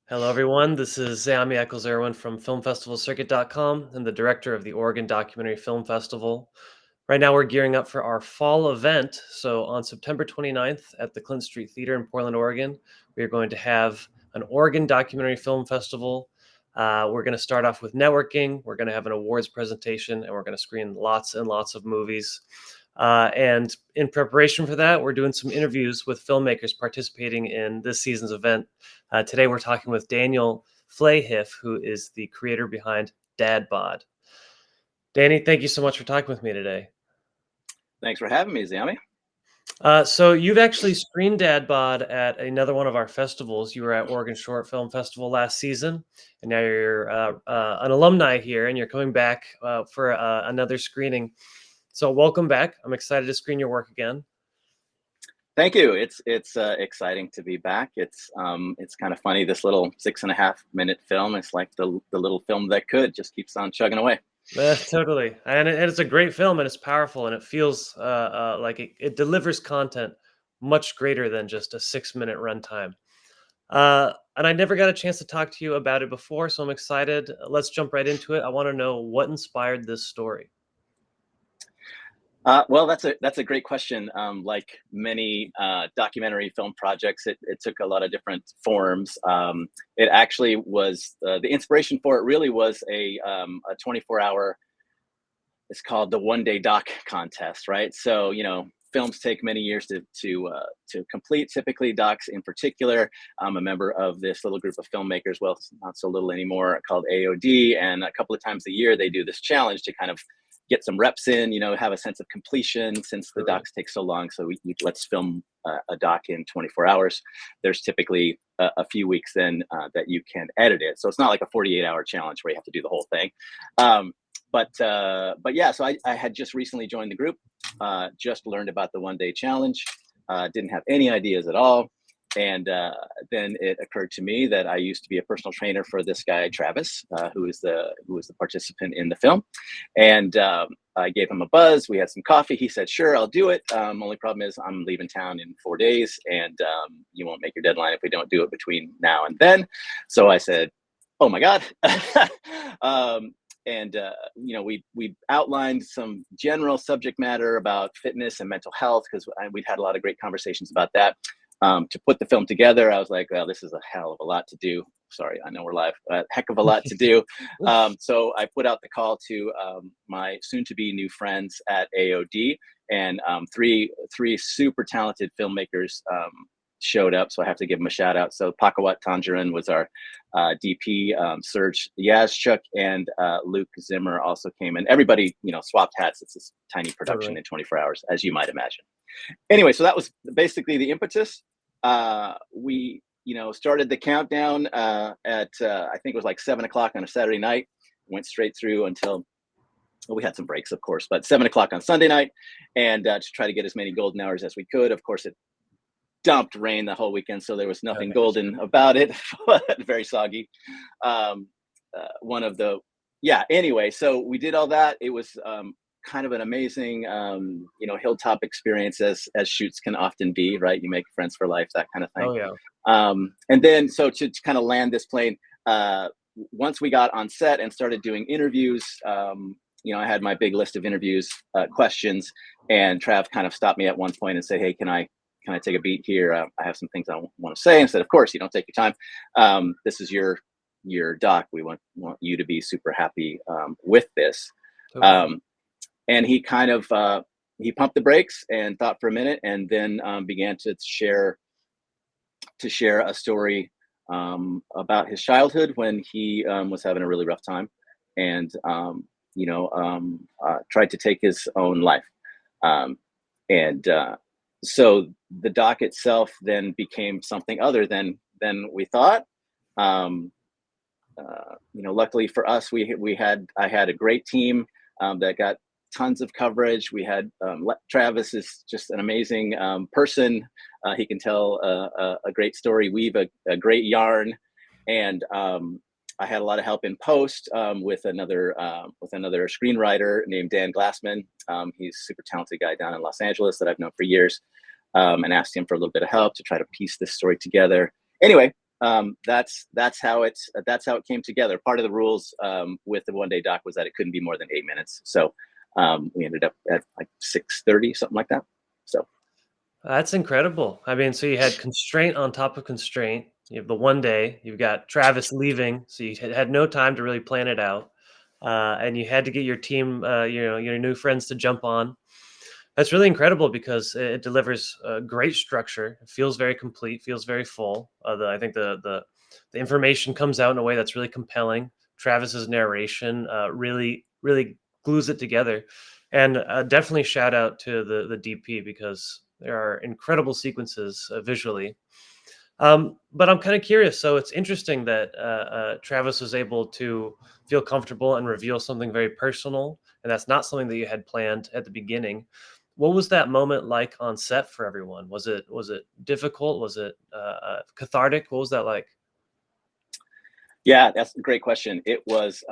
Hello, everyone. This is Zami Eccles-Irwin from FilmFestivalCircuit.com and the director of the Oregon Documentary Film Festival. Right now, we're gearing up for our fall event. So, on September 29th at the Clint Street Theater in Portland, Oregon, we are going to have an Oregon Documentary Film Festival. We're going to start off with networking. We're going to have an awards presentation, and we're going to screen lots and lots of movies. And in preparation for that, we're doing some interviews with filmmakers participating in this season's event. Today, we're talking with Daniel Flahiff, who is the creator behind Dad Bod. Danny, thank you so much for talking with me today. Thanks for having me, Zami. So you've actually screened Dad Bod at another one of our festivals. You were at Oregon Short Film Festival last season, and now you're an alumni here, and you're coming back for another screening. So welcome back. I'm excited to screen your work again. Thank you. It's exciting to be back. It's kind of funny. This little 6.5-minute film. It's like the little film that could just keeps on chugging away. Totally, and it's a great film, and it's powerful, and it feels like it delivers content much greater than just a 6-minute runtime. And I never got a chance to talk to you about it before, so I'm excited. Let's jump right into it. I want to know what inspired this story. Well, that's a great question. Like many documentary film projects, it took a lot of different forms. It actually was the inspiration for it. Really was a 24-hour. It's called the One Day Doc Contest, right? So films take many years to complete. Typically, docs in particular. I'm a member of this little group of filmmakers. Well, it's not so little anymore, called AOD, and a couple of times a year they do this challenge to kind of get some reps in, have a sense of completion since the docs take so long. So let's film a doc in 24 hours. There's typically a few weeks then that you can edit it. So it's not like a 48-hour challenge where you have to do the whole thing. But yeah, so I had just recently joined the group, just learned about the One Day Challenge, didn't have any ideas at all. And then it occurred to me that I used to be a personal trainer for this guy, Travis, who was the participant in the film. And I gave him a buzz. We had some coffee. He said, sure, I'll do it. Only problem is I'm leaving town in 4 days, and you won't make your deadline if we don't do it between now and then. So I said, oh my God. And we outlined some general subject matter about fitness and mental health, because we'd had a lot of great conversations about that. To put the film together, I was like, well, this is a hell of a lot to do. Sorry, I know we're live. Heck of a lot to do. So I put out the call to my soon-to-be new friends at AOD, and three super talented filmmakers showed up, so I have to give them a shout out. So Pakawat Tanjaran was our DP, Serge Yazchuk and Luke Zimmer also came in. Everybody, swapped hats. It's this tiny production in 24 hours, as you might imagine. Anyway, so that was basically the impetus. We, started the countdown at I think it was like 7 o'clock on a Saturday night. Went straight through until we had some breaks, of course, but 7 o'clock on Sunday night, and to try to get as many golden hours as we could. Of course, it dumped rain the whole weekend, so there was nothing golden about it, but very soggy. Anyway, so we did all that. It was kind of an amazing, hilltop experience, as shoots can often be, right? You make friends for life, that kind of thing. Oh, yeah. And then, so to kind of land this plane, once we got on set and started doing interviews, I had my big list of interviews, questions, and Trav kind of stopped me at one point and said, hey, can I take a beat here? I have some things I want to say. And said, of course, you don't take your time. This is your doc. We want you to be super happy with this. Okay. And he kind of he pumped the brakes and thought for a minute, and then began to share a story about his childhood when he was having a really rough time, and tried to take his own life. So the doc itself then became something other than we thought. Luckily for us, I had a great team that got tons of coverage. We had Travis is just an amazing person. He can tell a great story, weave a great yarn, and I had a lot of help in post with another screenwriter named Dan Glassman. He's a super talented guy down in Los Angeles that I've known for years, and asked him for a little bit of help to try to piece this story together. Anyway, That's how it came together. Part of the rules with the 1 day doc was that it couldn't be more than 8 minutes. So we ended up at like 6:30, something like that. So That's incredible. I mean, so you had constraint on top of constraint. You have the 1 day. You've got Travis leaving, so you had no time to really plan it out, and you had to get your team, your new friends to jump on. That's really incredible because it delivers great structure. It feels very complete, feels very full. I think the information comes out in a way that's really compelling. Travis's narration really glues it together, and definitely shout out to the DP because there are incredible sequences visually. But I'm kind of curious. So it's interesting that Travis was able to feel comfortable and reveal something very personal, and that's not something that you had planned at the beginning. What was that moment like on set for everyone? Was it difficult? Was it cathartic? What was that like? yeah, that's a great question. It was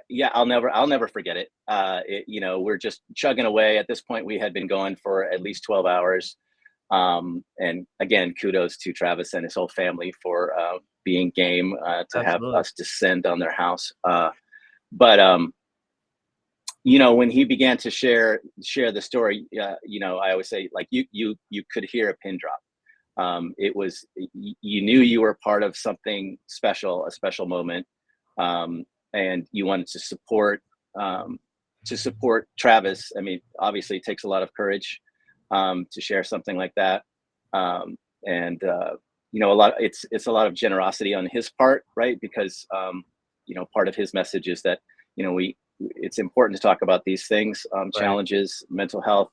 yeah, I'll never forget it. We're just chugging away. At this point, we had been going for at least 12 hours. And again, kudos to Travis and his whole family for being game to have Absolutely. us descend on their house. But when he began to share the story, I always say, like, you could hear a pin drop. It was You knew you were part of something special, a special moment, and you wanted to support Travis. I mean, obviously, it takes a lot of courage to share something like that, and a lot. It's a lot of generosity on his part, right? Because part of his message is that we it's important to talk about these things, Right. challenges, mental health,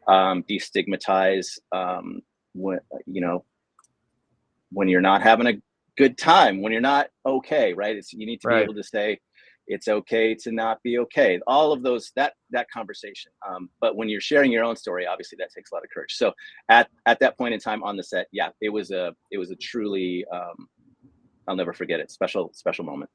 destigmatize when when you're not having a good time, when you're not okay, right? You need to be Right. able to say it's okay to not be okay. All of those that conversation. But when you're sharing your own story, obviously that takes a lot of courage. So at that point in time on the set, yeah, it was a truly I'll never forget it. Special moment.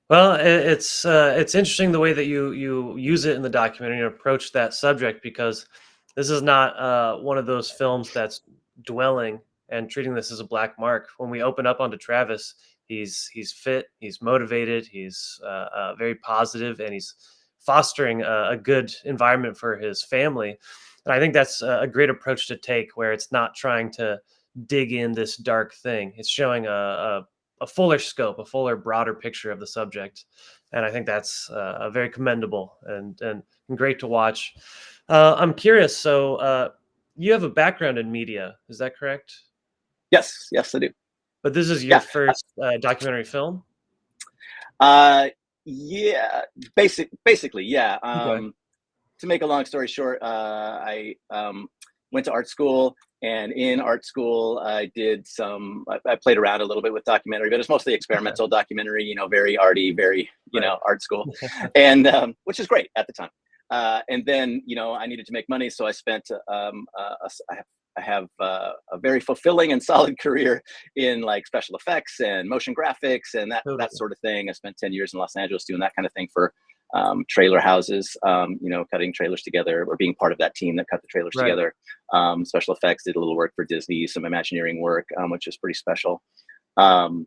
Well, it's interesting the way that you use it in the documentary and approach that subject because this is not one of those films that's dwelling and treating this as a black mark. When we open up onto Travis, he's fit, he's motivated, he's very positive, and he's fostering a good environment for his family. And I think that's a great approach to take, where it's not trying to dig in this dark thing. It's showing a fuller scope, a fuller, broader picture of the subject, and I think that's very commendable and great to watch. I'm curious. So you have a background in media, is that correct? Yes, yes, I do. But this is your Yeah. first documentary film. Uh, yeah. Basically, yeah. Okay. To make a long story short, I went to art school, and in art school, I played around a little bit with documentary, but it's mostly Okay. experimental documentary. Very arty, very Right. art school, and which is great at the time. And then I needed to make money, so I spent I have a very fulfilling and solid career in like special effects and motion graphics and that Totally. sort of thing. I spent 10 years in Los Angeles doing that kind of thing for trailer houses, cutting trailers together or being part of that team that cut the trailers Right. together. Special effects, did a little work for Disney, some Imagineering work, which is pretty special. And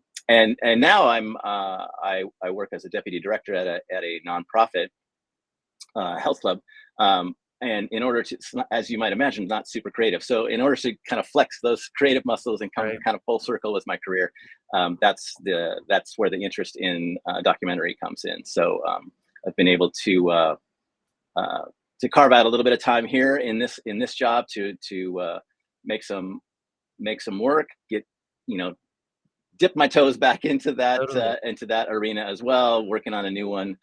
now I work as a deputy director at a nonprofit health club. And in order to, as you might imagine, not super creative. So in order to kind of flex those creative muscles and come Right. kind of full circle with my career, that's where the interest in documentary comes in. So I've been able to carve out a little bit of time here in this job to make some work, get you know dip my toes back Totally. into that arena as well. Working on a new one,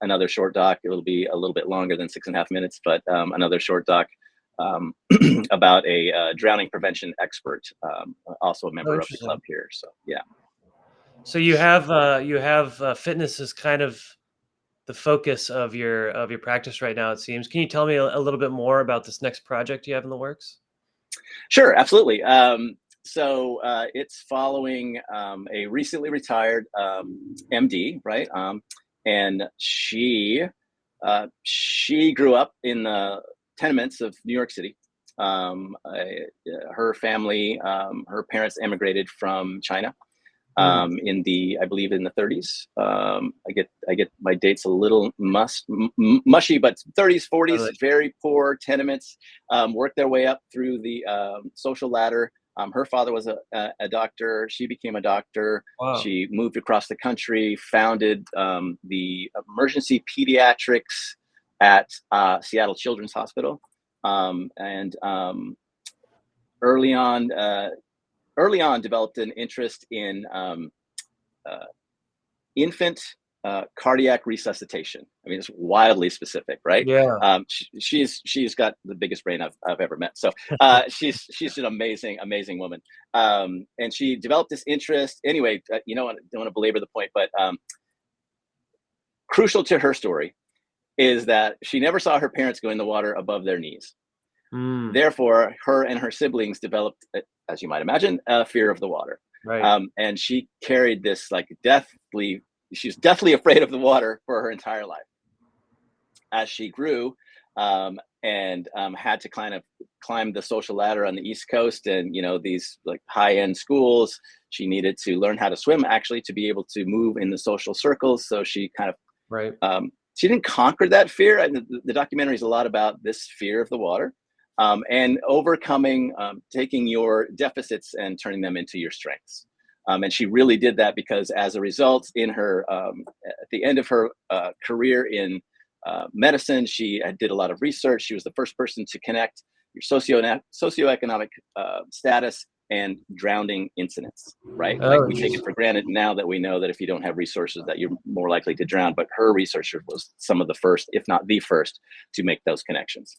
another short doc. It'll be a little bit longer than 6.5 minutes, but another short doc um, about a drowning prevention expert, also a Oh, member of the club interesting. here. So yeah, So you have fitness is kind of the focus of your practice right now. It seems. Can you tell me a little bit more about this next project you have in the works? sure, absolutely. So it's following a recently retired MD, right? And she grew up in the tenements of New York City, Her family, her parents emigrated from China Mm, in the, I believe, in the 30s. I get my dates a little mushy, but 30s, 40s, totally. very poor tenements. Worked their way up through the social ladder. Her father was a doctor. She became a doctor. Wow. She moved across the country, founded the emergency pediatrics at Seattle Children's Hospital, and early on, early on, developed an interest in uh, infant cardiac resuscitation. I mean, it's wildly specific, right? Yeah. She's got the biggest brain I've ever met. So she's an amazing woman, and she developed this interest. Anyway, I don't want to belabor the point, but crucial to her story is that she never saw her parents go in the water above their knees. Mm, Therefore, her and her siblings developed, as you might imagine, a fear of the water. right. And she carried this like deathly, she's deathly afraid of the water for her entire life. As she grew, and had to kind of climb the social ladder on the East Coast, and these like high-end schools, she needed to learn how to swim actually to be able to move in the social circles. So she kind of Right. she didn't conquer that fear. And the documentary is a lot about this fear of the water, and overcoming, taking your deficits and turning them into your strengths. And she really did that because, as a result, in her at the end of her career in medicine, she did a lot of research. She was the first person to connect your socioeconomic status and drowning incidents, right? Like, Oh, we take it interesting. for granted now that we know that if you don't have resources that you're more likely to drown, but her research was some of the first, if not the first, to make those connections.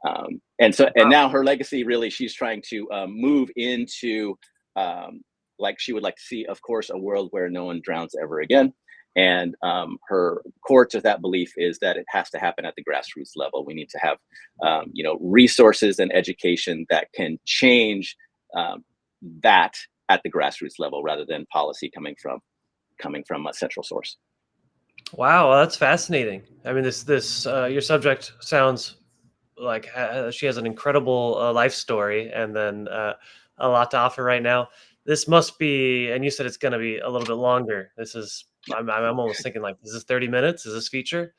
And Wow. now her legacy, really, she's trying to move into, like, she would like to see, of course, a world where no one drowns ever again. And her core to that belief is that it has to happen at the grassroots level. We need to have, resources and education that can change that at the grassroots level, rather than policy coming from a central source. Wow, well, that's fascinating. I mean, this your subject sounds like she has an incredible life story, and then a lot to offer right now. This must be, and you said it's going to be a little bit longer. This is, I'm almost thinking like, is this 30 minutes? Is this feature?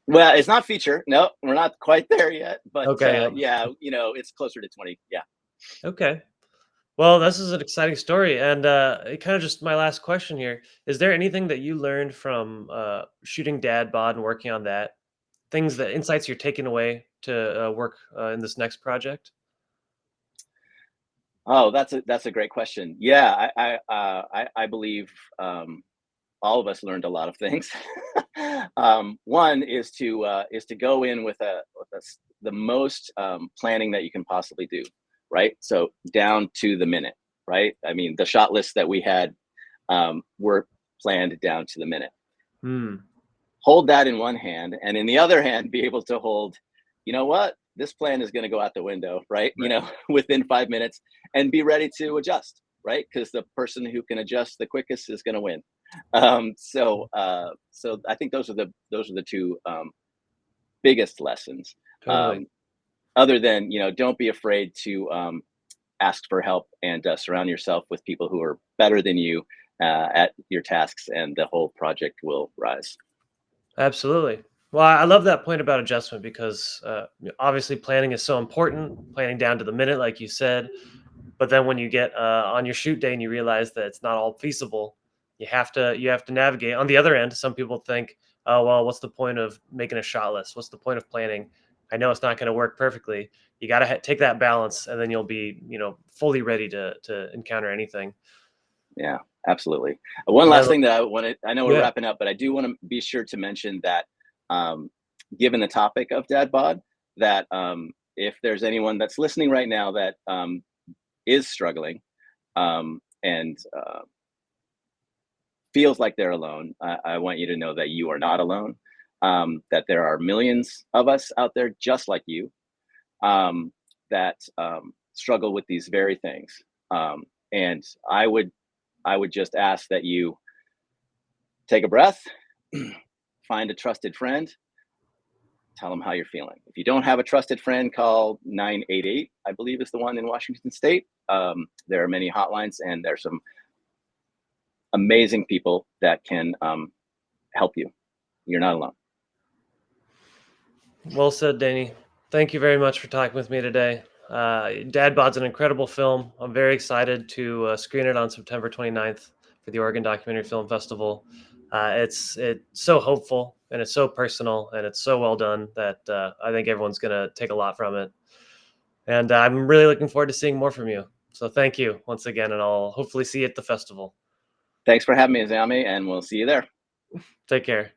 Well, it's not feature. No, we're not quite there yet. But Okay. Yep. yeah, it's closer to 20. Yeah. Okay. Well, this is an exciting story, and it kind of just my last question here: is there anything that you learned from shooting Dad Bod and working on that? Things that insights you're taking away to work in this next project? Oh, that's a great question. Yeah, I believe all of us learned a lot of things. One is to go in with the most planning that you can possibly do, right? So down to the minute, right? I mean, the shot lists that we had were planned down to the minute. Hmm. Hold that in one hand, and in the other hand, be able to hold, what? This plan is going to go out the window, right? Right. Within 5 minutes, and be ready to adjust, right? Because the person who can adjust the quickest is going to win. So I think those are the two biggest lessons. Totally. Um, Other than, don't be afraid to ask for help, and surround yourself with people who are better than you at your tasks, and the whole project will rise. Absolutely. Well, I love that point about adjustment because obviously planning is so important, planning down to the minute, like you said. But then when you get on your shoot day and you realize that it's not all feasible, you have to navigate. On the other end, some people think, oh well, what's the point of making a shot list? What's the point of planning? I know it's not going to work perfectly. You got to take that balance, and then you'll be fully ready to encounter anything. Yeah, absolutely. One And last thing that I know we're yeah, wrapping up, but I do want to be sure to mention that, given the topic of dad bod, that if there's anyone that's listening right now that is struggling, and feels like they're alone, I want you to know that you are not alone. That there are millions of us out there just like you, that struggle with these very things. And I would just ask that you take a breath, find a trusted friend, tell them how you're feeling. If you don't have a trusted friend, call 988, I believe is the one in Washington State. There are many hotlines, and there's some amazing people that can help you. You're not alone. Well said, Danny. Thank you very much for talking with me today. Dad Bod's an incredible film. I'm very excited to screen it on September 29th for the Oregon Documentary Film Festival. It's so hopeful, and it's so personal, and it's so well done that I think everyone's going to take a lot from it. And I'm really looking forward to seeing more from you. So thank you once again, and I'll hopefully see you at the festival. Thanks for having me, Azami, and we'll see you there. Take care.